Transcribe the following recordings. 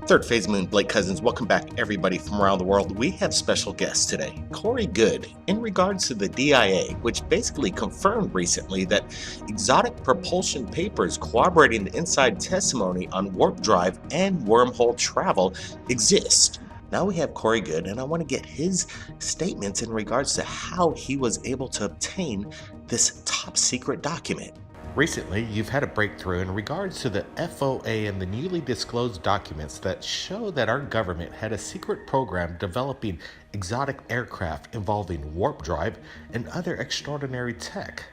Third Phase Moon, Blake Cousins, welcome back everybody from around the world. We have special guests today, Corey Goode, in regards to the DIA, which basically confirmed recently that exotic propulsion papers corroborating the inside testimony on warp drive and wormhole travel exist. Now we have Corey Goode, and I want to get his statements in regards to how he was able to obtain this top secret document. Recently, you've had a breakthrough in regards to the FOA and the newly disclosed documents that show that our government had a secret program developing exotic aircraft involving warp drive and other extraordinary tech.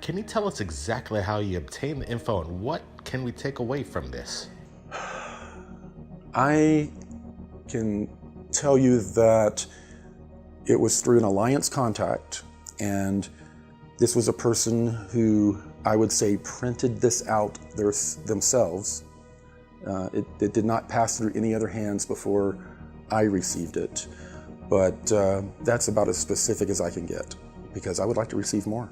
Can you tell us exactly how you obtained the info and what can we take away from this? I can tell you that it was through an alliance contact, and this was a person who I would say printed this out themselves. It did not pass through any other hands before I received it, but that's about as specific as I can get because I would like to receive more.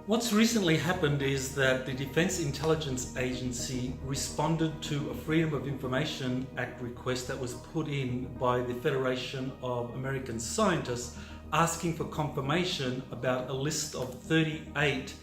What's recently happened is that the Defense Intelligence Agency responded to a Freedom of Information Act request that was put in by the Federation of American Scientists asking for confirmation about a list of 38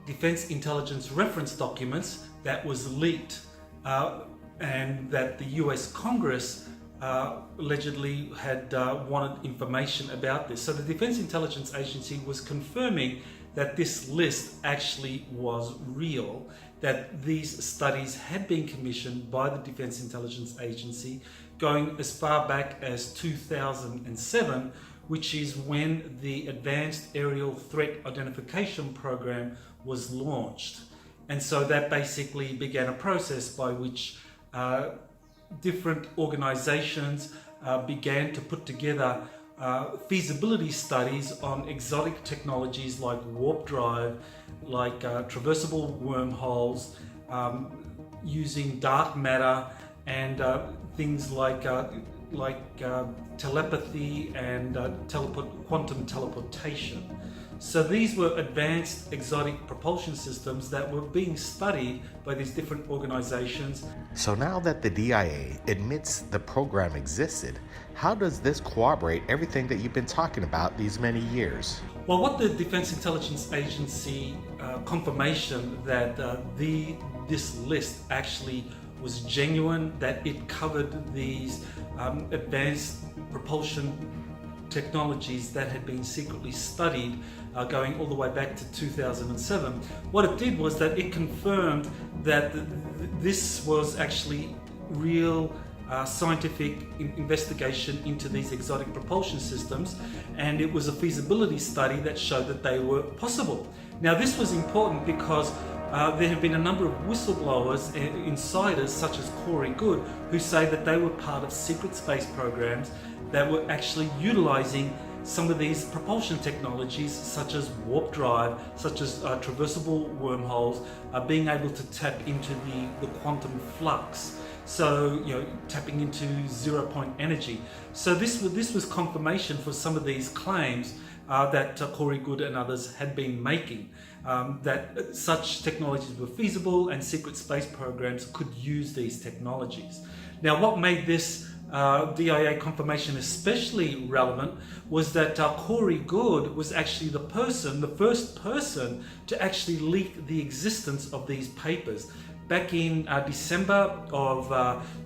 Defense Intelligence reference documents that was leaked and that the US Congress allegedly had wanted information about this. So the Defense Intelligence Agency was confirming that this list actually was real, that these studies had been commissioned by the Defense Intelligence Agency going as far back as 2007, which is when the Advanced Aerial Threat Identification Program was launched. And so that basically began a process by which different organizations began to put together feasibility studies on exotic technologies like warp drive, like traversable wormholes, using dark matter, and things like telepathy and quantum teleportation. So these were advanced exotic propulsion systems that were being studied by these different organizations. So now that the DIA admits the program existed, how does this corroborate everything that you've been talking about these many years? Well, what the Defense Intelligence Agency confirmation that this list actually was genuine, that it covered these advanced propulsion technologies that had been secretly studied going all the way back to 2007. What it did was that it confirmed that this was actually real scientific investigation into these exotic propulsion systems, and it was a feasibility study that showed that they were possible. Now, this was important because there have been a number of whistleblowers, insiders such as Corey Goode, who say that they were part of secret space programs that were actually utilizing some of these propulsion technologies such as warp drive, such as traversable wormholes, being able to tap into the quantum flux. So, tapping into 0-point energy. So this was confirmation for some of these claims that Corey Goode and others had been making, that such technologies were feasible and secret space programs could use these technologies. Now, what made this DIA confirmation especially relevant was that Corey Goode was actually the first person to actually leak the existence of these papers. Back in December of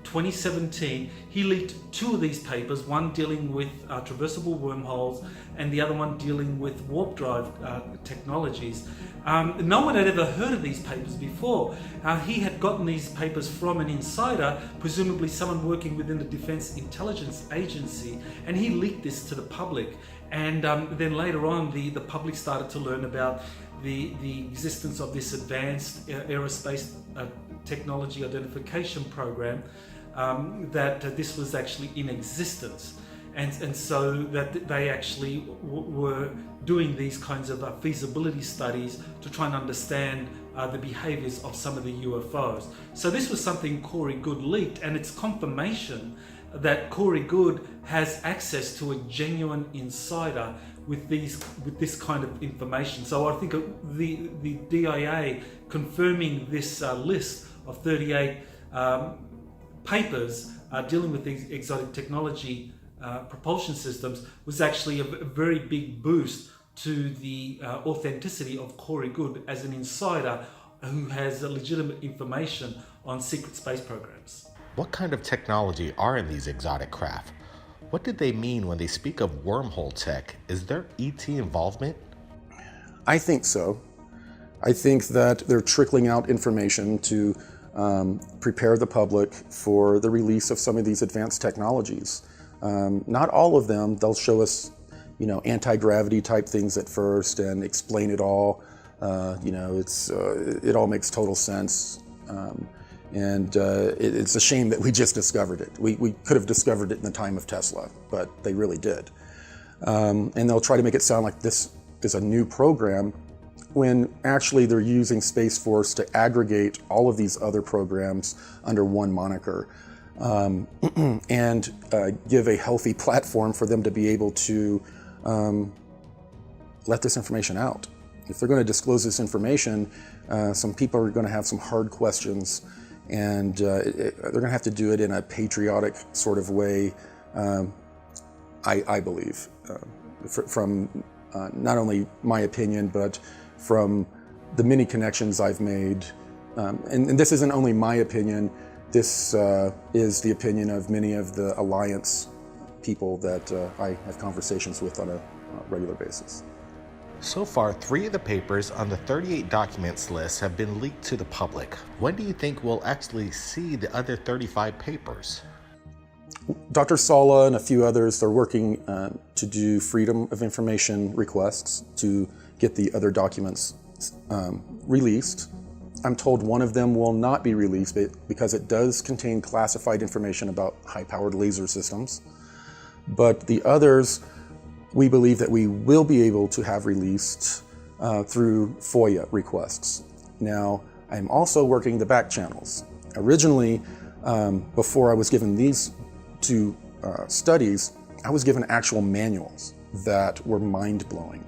2017, he leaked two of these papers, one dealing with traversable wormholes and the other one dealing with warp drive technologies. No one had ever heard of these papers before. He had gotten these papers from an insider, presumably someone working within the Defense Intelligence Agency, and he leaked this to the public. And then later on, the public started to learn about the existence of this advanced aerospace technology identification program, that this was actually in existence. And so that they actually were doing these kinds of feasibility studies to try and understand the behaviors of some of the UFOs. So this was something Corey Goode leaked, and it's confirmation that Corey Goode has access to a genuine insider with this kind of information. So I think the DIA confirming this list of 38 papers dealing with these exotic technology propulsion systems was actually a very big boost to the authenticity of Corey Goode as an insider who has legitimate information on secret space programs. What kind of technology are in these exotic craft? What did they mean when they speak of wormhole tech? Is there ET involvement? I think so. I think that they're trickling out information to prepare the public for the release of some of these advanced technologies. Not all of them. They'll show us, anti-gravity type things at first and explain it all. It all makes total sense. It's a shame that we just discovered it. We could have discovered it in the time of Tesla, but they really did. And they'll try to make it sound like this is a new program, when actually they're using Space Force to aggregate all of these other programs under one moniker, and give a healthy platform for them to be able to let this information out. If they're going to disclose this information, some people are going to have some hard questions, and they're going to have to do it in a patriotic sort of way, I believe, from not only my opinion, but from the many connections I've made. And this isn't only my opinion, this is the opinion of many of the Alliance people that I have conversations with on a regular basis. So far, 3 of the papers on the 38 documents list have been leaked to the public. When do you think we'll actually see the other 35 papers? Dr. Salla and a few others are working to do freedom of information requests to get the other documents released. I'm told one of them will not be released because it does contain classified information about high-powered laser systems. But the others, we believe that we will be able to have released through FOIA requests. Now, I'm also working the back channels. Originally, before I was given these 2 studies, I was given actual manuals that were mind-blowing.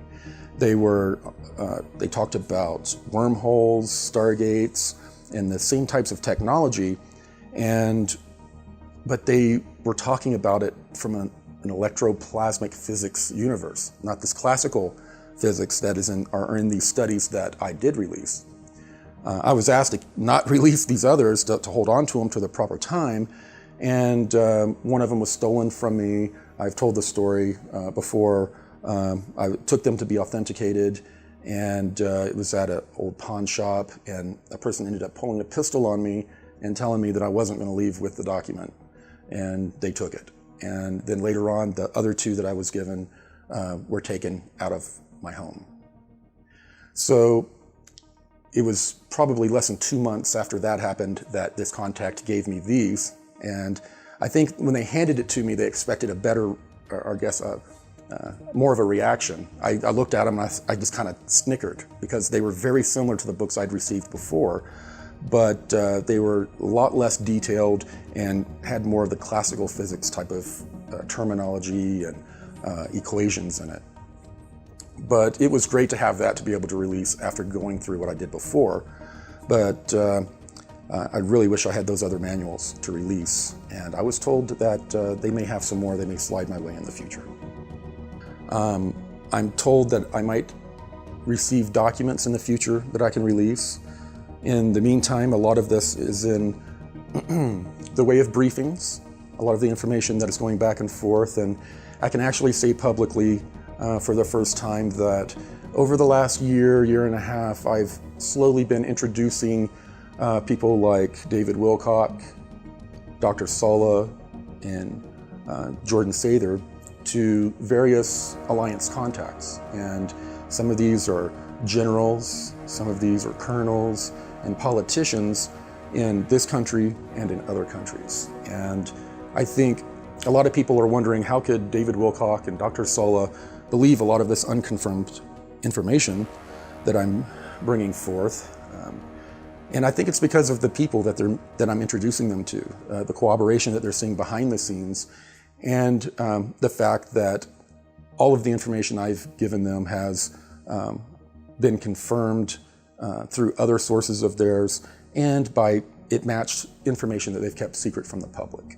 They talked about wormholes, stargates, and the same types of technology, but they were talking about it from an electroplasmic physics universe, not this classical physics that are in these studies that I did release. I was asked to not release these others, to hold on to them to the proper time, and one of them was stolen from me. I've told the story before. I took them to be authenticated, and it was at an old pawn shop, and a person ended up pulling a pistol on me and telling me that I wasn't going to leave with the document, and they took it. And then later on, the other 2 that I was given were taken out of my home. So it was probably less than 2 months after that happened that this contact gave me these. And I think when they handed it to me, they expected a better, or I guess, more of a reaction. I looked at them and I just kind of snickered, because they were very similar to the books I'd received before, but they were a lot less detailed and had more of the classical physics type of terminology and equations in it. But it was great to have that to be able to release after going through what I did before. But I really wish I had those other manuals to release. And I was told that they may have some more, they may slide my way in the future. I'm told that I might receive documents in the future that I can release. In the meantime, a lot of this is in the way of briefings, a lot of the information that is going back and forth, and I can actually say publicly for the first time that over the last year and a half, I've slowly been introducing people like David Wilcock, Dr. Salla, and Jordan Sather to various Alliance contacts. And some of these are generals, some of these are colonels and politicians in this country and in other countries. And I think a lot of people are wondering, how could David Wilcock and Dr. Salla believe a lot of this unconfirmed information that I'm bringing forth? And I think it's because of the people that I'm introducing them to, the cooperation that they're seeing behind the scenes, and the fact that all of the information I've given them has been confirmed through other sources of theirs and by it matched information that they've kept secret from the public.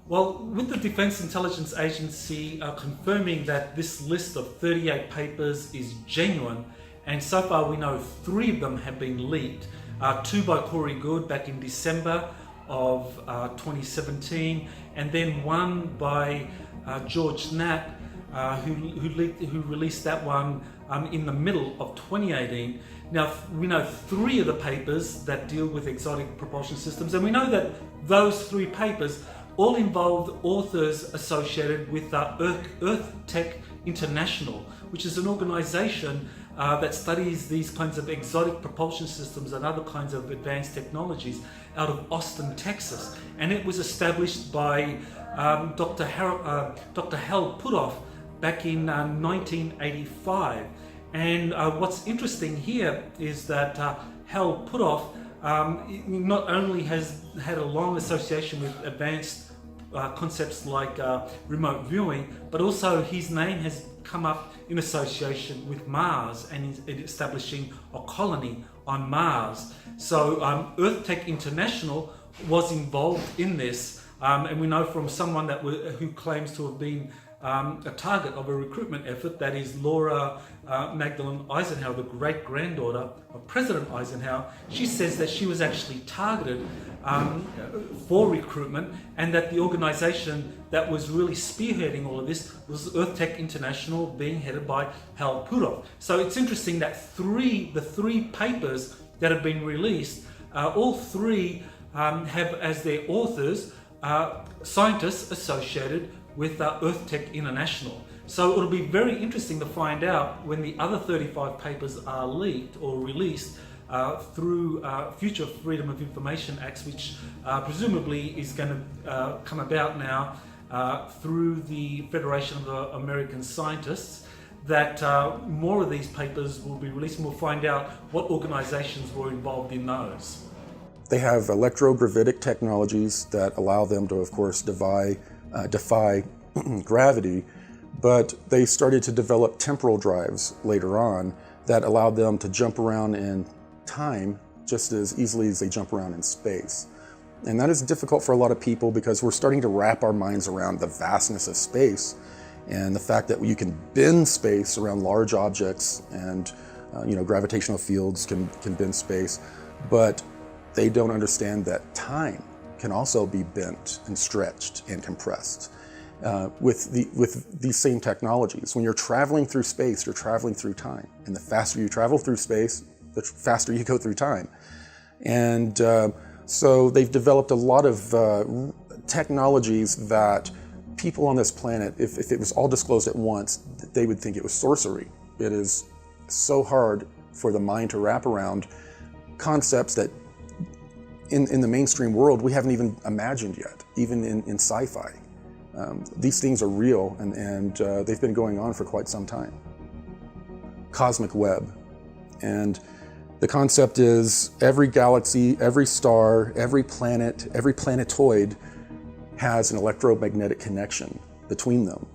Well, with the Defense Intelligence Agency confirming that this list of 38 papers is genuine, and so far we know 3 of them have been leaked, 2 by Corey Goode back in December of 2017, and then 1 by George Knapp, who released that one in the middle of 2018. Now, we know 3 of the papers that deal with exotic propulsion systems, and we know that those 3 papers all involved authors associated with Earth Tech International, which is an organization that studies these kinds of exotic propulsion systems and other kinds of advanced technologies out of Austin, Texas. And it was established by Dr. Hal Puthoff back in 1985. And what's interesting here is that Hal Puthoff not only has had a long association with advanced concepts like remote viewing, but also his name has come up in association with Mars and in establishing a colony on Mars. So Earth Tech International was involved in this, and we know from someone who claims to have been a target of a recruitment effort, that is Laura Magdalene Eisenhower, the great-granddaughter of President Eisenhower. She says that she was actually targeted for recruitment, and that the organization that was really spearheading all of this was Earth Tech International, being headed by Hal Puthoff. So it's interesting that the three papers that have been released, all 3 have as their authors scientists associated with Earth Tech International. So it'll be very interesting to find out when the other 35 papers are leaked or released through future Freedom of Information Acts, which presumably is going to come about now through the Federation of American Scientists, that more of these papers will be released, and we'll find out what organizations were involved in those. They have electrogravitic technologies that allow them to, of course, defy gravity, but they started to develop temporal drives later on that allowed them to jump around in time just as easily as they jump around in space. And that is difficult for a lot of people because we're starting to wrap our minds around the vastness of space and the fact that you can bend space around large objects, and gravitational fields can bend space, but they don't understand that time can also be bent and stretched and compressed with these same technologies. When you're traveling through space, you're traveling through time, and the faster you travel through space, the faster you go through time. And so they've developed a lot of technologies that people on this planet, if it was all disclosed at once, they would think it was sorcery. It is so hard for the mind to wrap around concepts that in the mainstream world we haven't even imagined yet, even in sci-fi. These things are real, and they've been going on for quite some time. Cosmic web. And the concept is every galaxy, every star, every planet, every planetoid has an electromagnetic connection between them.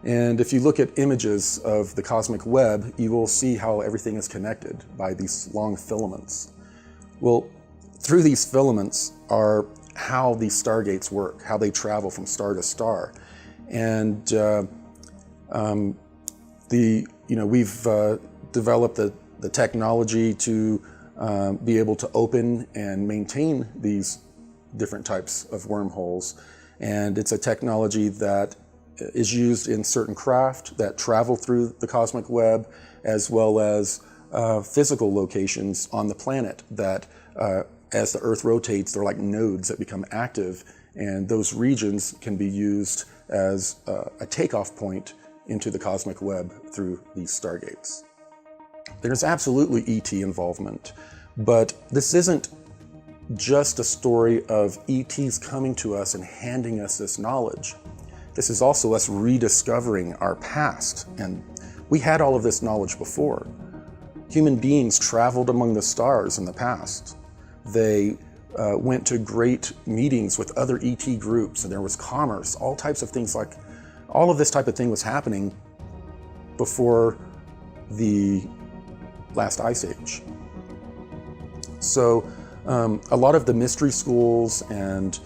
And if you look at images of the cosmic web, you will see how everything is connected by these long filaments. Well, through these filaments are how these stargates work, how they travel from star to star. And we've developed the technology to be able to open and maintain these different types of wormholes. And it's a technology that is used in certain craft that travel through the cosmic web, as well as physical locations on the planet that as the Earth rotates, they're like nodes that become active, and those regions can be used as a takeoff point into the cosmic web through these stargates. There's absolutely ET involvement, but this isn't just a story of ETs coming to us and handing us this knowledge. This is also us rediscovering our past, and we had all of this knowledge before. Human beings traveled among the stars in the past. They went to great meetings with other ET groups, and there was commerce, all types of things. Like all of this type of thing was happening before the last ice age. So a lot of the mystery schools and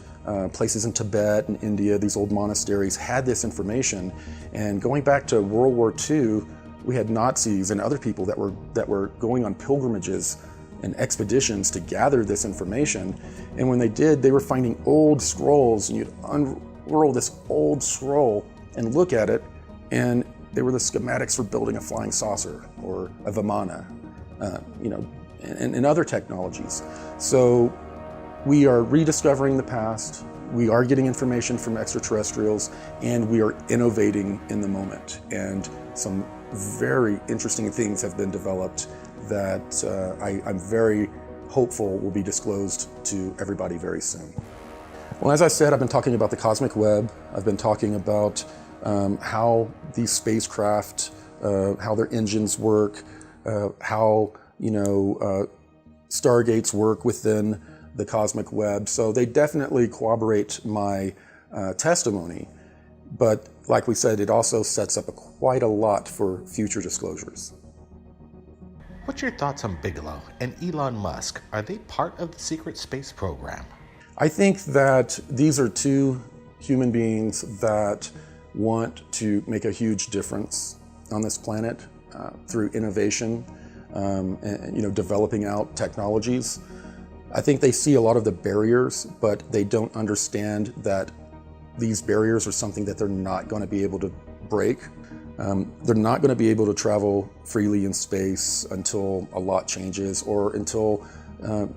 places in Tibet and India, these old monasteries, had this information. And going back to World War II, we had Nazis and other people that were going on pilgrimages and expeditions to gather this information. And when they did, they were finding old scrolls, and you'd unroll this old scroll and look at it, and they were the schematics for building a flying saucer or a Vimana, and other technologies. So we are rediscovering the past, we are getting information from extraterrestrials, and we are innovating in the moment. And some very interesting things have been developed that I'm very hopeful will be disclosed to everybody very soon. Well, as I said, I've been talking about the cosmic web. I've been talking about how these spacecraft, how their engines work, how stargates work within the cosmic web. So they definitely corroborate my testimony. But like we said, it also sets up quite a lot for future disclosures. What's your thoughts on Bigelow and Elon Musk? Are they part of the secret space program? I think that these are two human beings that want to make a huge difference on this planet through innovation and developing out technologies. I think they see a lot of the barriers, but they don't understand that these barriers are something that they're not going to be able to break. They're not going to be able to travel freely in space until a lot changes, or until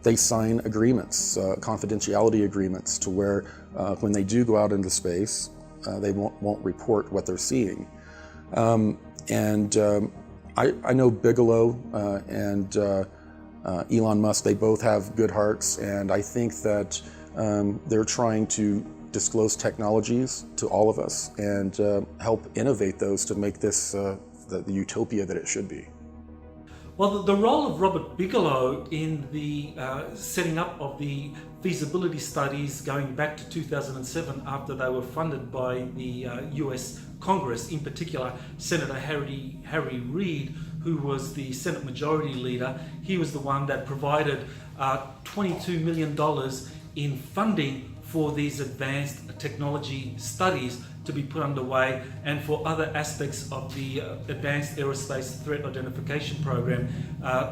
they sign agreements, confidentiality agreements, to where when they do go out into space, they won't report what they're seeing. I know Bigelow and Elon Musk, they both have good hearts, and I think that they're trying to disclose technologies to all of us and help innovate those to make this the utopia that it should be. Well, the role of Robert Bigelow in the setting up of the feasibility studies going back to 2007, after they were funded by the US Congress, in particular Senator Harry Reid, who was the Senate Majority Leader. He was the one that provided $22 million in funding for these advanced technology studies to be put underway, and for other aspects of the Advanced Aerospace Threat Identification Program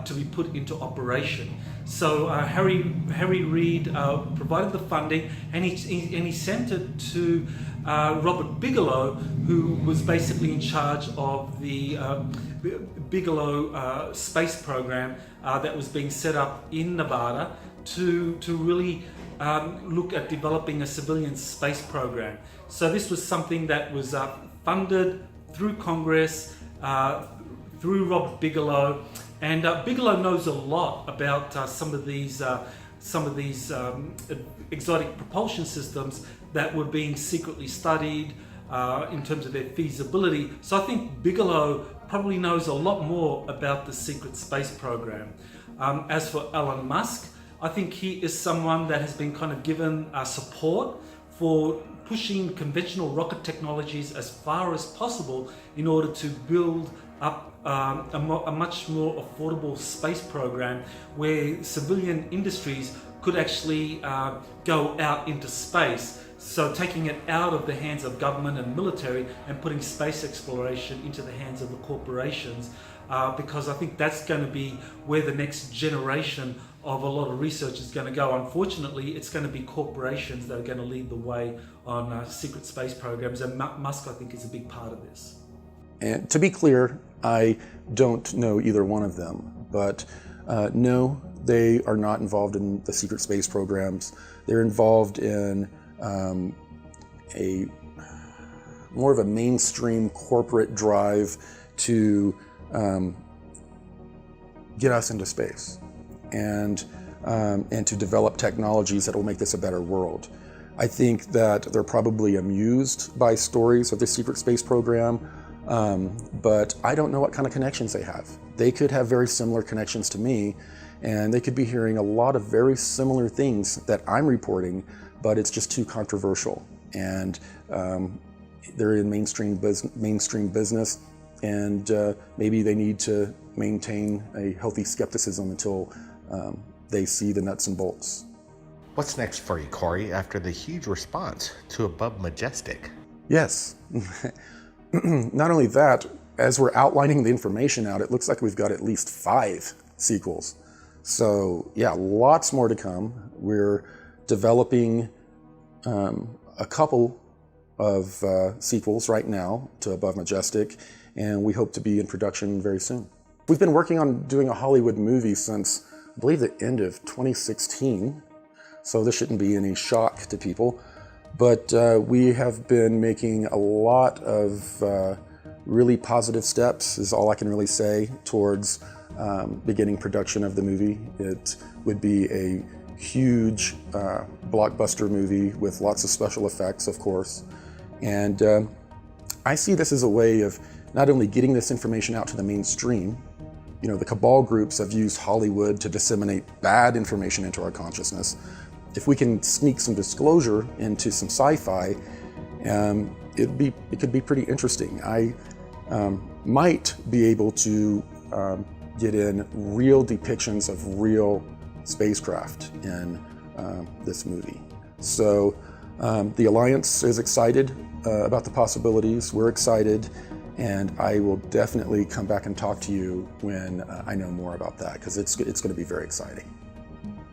to be put into operation. So Harry Reid provided the funding, and he sent it to Robert Bigelow, who was basically in charge of the Bigelow space program that was being set up in Nevada to really look at developing a civilian space program. So this was something that was funded through Congress, through Robert Bigelow, and Bigelow knows a lot about some of these exotic propulsion systems that were being secretly studied in terms of their feasibility. So I think Bigelow probably knows a lot more about the secret space program. As for Elon Musk, I think he is someone that has been kind of given support for pushing conventional rocket technologies as far as possible in order to build up a much more affordable space program where civilian industries could actually go out into space. So taking it out of the hands of government and military and putting space exploration into the hands of the corporations, because I think that's going to be where the next generation of a lot of research is going to go. Unfortunately, it's going to be corporations that are going to lead the way on secret space programs, and Musk, I think, is a big part of this. And to be clear, I don't know either one of them, but no, they are not involved in the secret space programs. They're involved in a more of a mainstream corporate drive to get us into space and to develop technologies that will make this a better world. I think that they're probably amused by stories of the secret space program, but I don't know what kind of connections they have. They could have very similar connections to me, and they could be hearing a lot of very similar things that I'm reporting, but it's just too controversial. And they're in mainstream business, and maybe they need to maintain a healthy skepticism until they see the nuts and bolts. What's next for you, Corey, after the huge response to Above Majestic? Yes. Not only that, as we're outlining the information out, it looks like we've got at least 5 sequels. So yeah, lots more to come. We're developing a couple of sequels right now to Above Majestic, and we hope to be in production very soon. We've been working on doing a Hollywood movie since, I believe, the end of 2016, so this shouldn't be any shock to people. But we have been making a lot of really positive steps, is all I can really say, towards beginning production of the movie. It would be a huge blockbuster movie with lots of special effects, of course. And I see this as a way of not only getting this information out to the mainstream. You know, the cabal groups have used Hollywood to disseminate bad information into our consciousness. If we can sneak some disclosure into some sci-fi, it could be pretty interesting. I might be able to get in real depictions of real spacecraft in this movie. So the Alliance is excited about the possibilities. We're excited, and I will definitely come back and talk to you when I know more about that, because it's going to be very exciting.